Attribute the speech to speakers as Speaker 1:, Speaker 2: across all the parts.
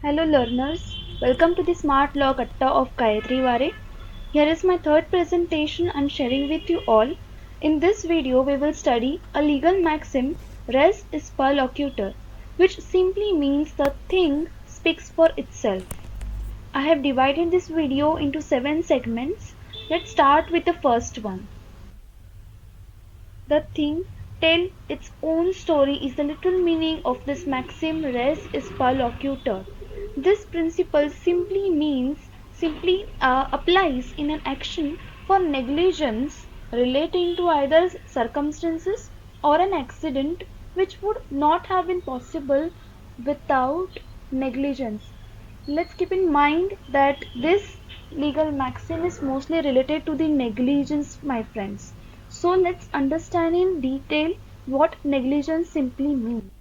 Speaker 1: Hello learners, welcome to the Smart Law Katta of Gayatri Ware. Here is my third presentation I am sharing with you all. In this video we will study a legal maxim res ipsa loquitur, which simply means the thing speaks for itself. I have divided this video into 7 segments. Let's start with the first one. The thing tell its own story is the literal meaning of this maxim res ipsa loquitur. This principle simply applies in an action for negligence relating to either circumstances or an accident which would not have been possible without negligence. Let's keep in mind that this legal maxim is mostly related to the negligence, my friends. So let's understand in detail what negligence simply means.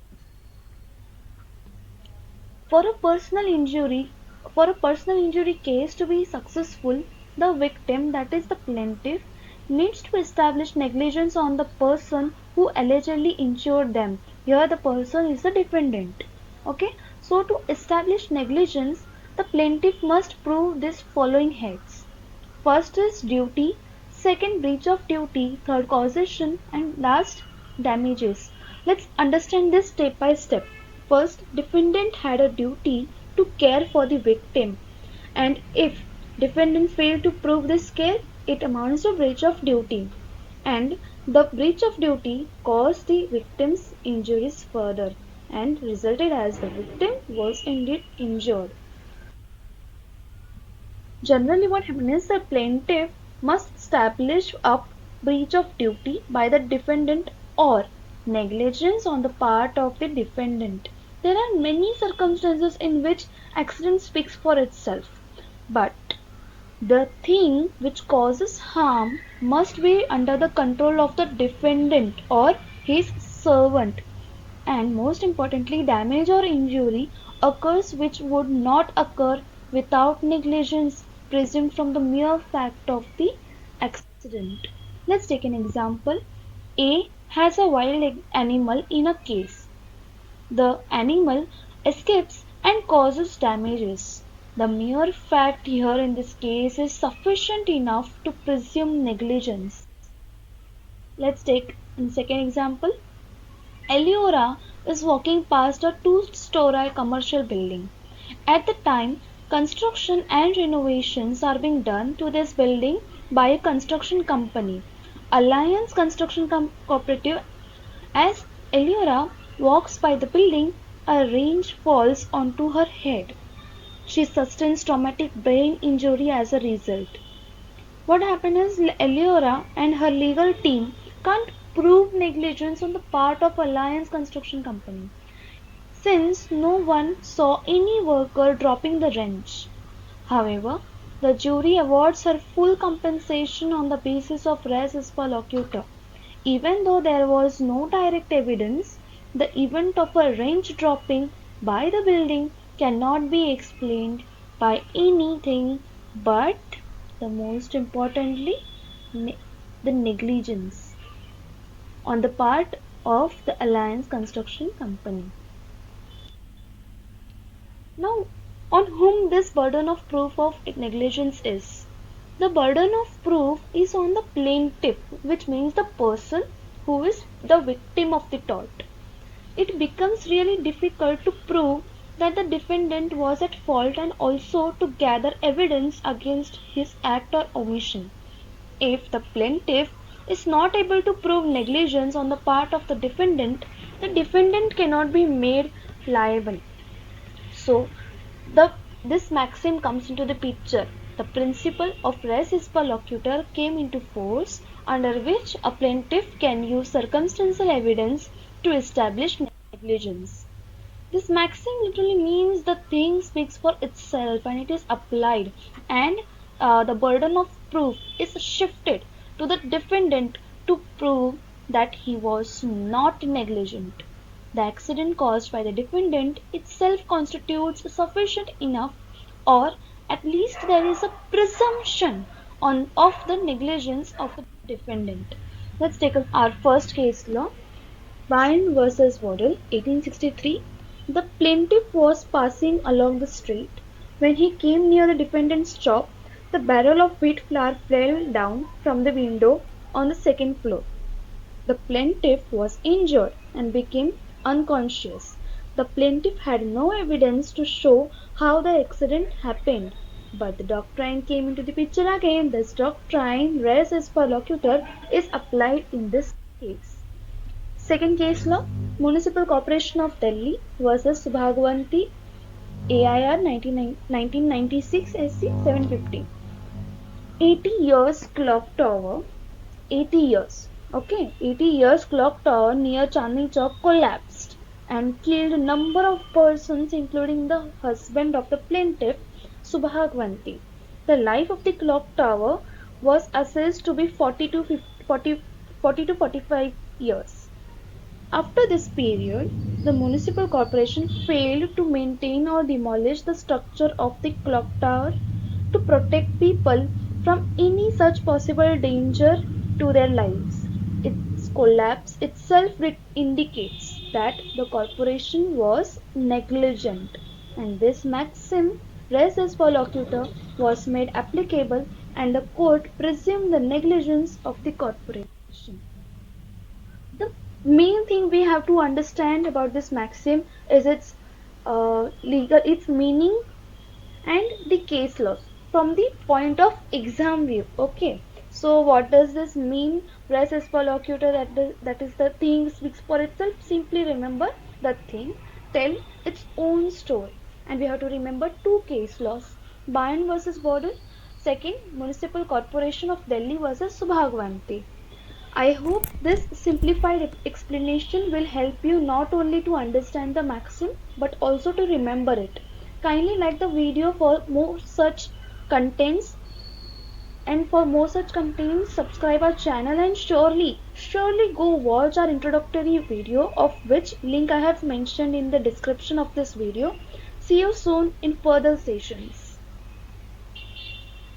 Speaker 1: For a personal injury, for a personal injury case to be successful, the victim, that is the plaintiff, needs to establish negligence on the person who allegedly injured them. Here the person is the defendant. Okay, so to establish negligence, the plaintiff must prove this following heads. First is duty, second breach of duty, third causation, and last damages. Let's understand this step by step. First, defendant had a duty to care for the victim, and if defendant failed to prove this care, it amounts to breach of duty, and the breach of duty caused the victim's injuries further and resulted as the victim was indeed injured. Generally what happens is the plaintiff must establish a breach of duty by the defendant or negligence on the part of the defendant. There are many circumstances in which accident speaks for itself, but the thing which causes harm must be under the control of the defendant or his servant, and most importantly damage or injury occurs which would not occur without negligence presumed from the mere fact of the accident. Let's take an example. A has a wild animal in a case. The animal escapes and causes damages. The mere fact here in this case is sufficient enough to presume negligence. Let's take a second example. Eliora is walking past a two-story commercial building. At the time, construction and renovations are being done to this building by a construction company, Alliance Construction Cooperative. As Eliora walks by the building, a range falls onto her head. She sustains traumatic brain injury as a result. What happened is Eliora and her legal team can't prove negligence on the part of Alliance Construction Company, since no one saw any worker dropping the wrench. However, the jury awards her full compensation on the basis of res ipsa loquitur. Even though there was no direct evidence, the event of a wrench dropping by the building cannot be explained by anything but the most importantly the negligence on the part of the Alliance Construction Company. Now, on whom this burden of proof of negligence is? The burden of proof is on the plaintiff, which means the person who is the victim of the tort. It becomes really difficult to prove that the defendant was at fault and also to gather evidence against his act or omission. If the plaintiff is not able to prove negligence on the part of the defendant cannot be made liable. So, this maxim comes into the picture. The principle of res ipsa loquitur came into force, under which a plaintiff can use circumstantial evidence to establish negligence. This maxim literally means the thing speaks for itself and it is applied, and the burden of proof is shifted to the defendant to prove that he was not negligent. The accident caused by the defendant itself constitutes sufficient enough, or at least there is a presumption of the negligence of the defendant. Let's take our first case law, Byrne versus Waddell, 1863. The plaintiff was passing along the street. When he came near the defendant's shop, the barrel of wheat flour fell down from the window on the second floor. The plaintiff was injured and became unconscious. The plaintiff had no evidence to show how the accident happened. But the doctrine came into the picture again. This doctrine, res per locutor, is applied in this case. Second case law, Municipal Corporation of Delhi versus Subhagwanti, AIR 1996 SC 750. 80 years clock tower, 80 years, okay, 80 years clock tower near Chandni Chowk collapsed and killed a number of persons including the husband of the plaintiff, Subhagwanti. The life of the clock tower was assessed to be 40 to 45 years. After this period, the municipal corporation failed to maintain or demolish the structure of the clock tower to protect people from any such possible danger to their lives. Its collapse itself indicates that the corporation was negligent, and this maxim, res est per locutor, was made applicable, and the court presumed the negligence of the corporation. The main thing we have to understand about this maxim is its meaning and the case laws from the point of exam view. Okay, so what does this mean? Res est per locutor, that is the thing speaks for itself. Simply remember the thing tell its own story, and we have to remember two case laws: Bayan versus Border, second Municipal Corporation of Delhi versus Subhagwanti. I hope this simplified explanation will help you not only to understand the maxim but also to remember it. Kindly like the video for more such contents, and for more such contents subscribe our channel, and surely go watch our introductory video, of which link I have mentioned in the description of this video. See you soon in further sessions.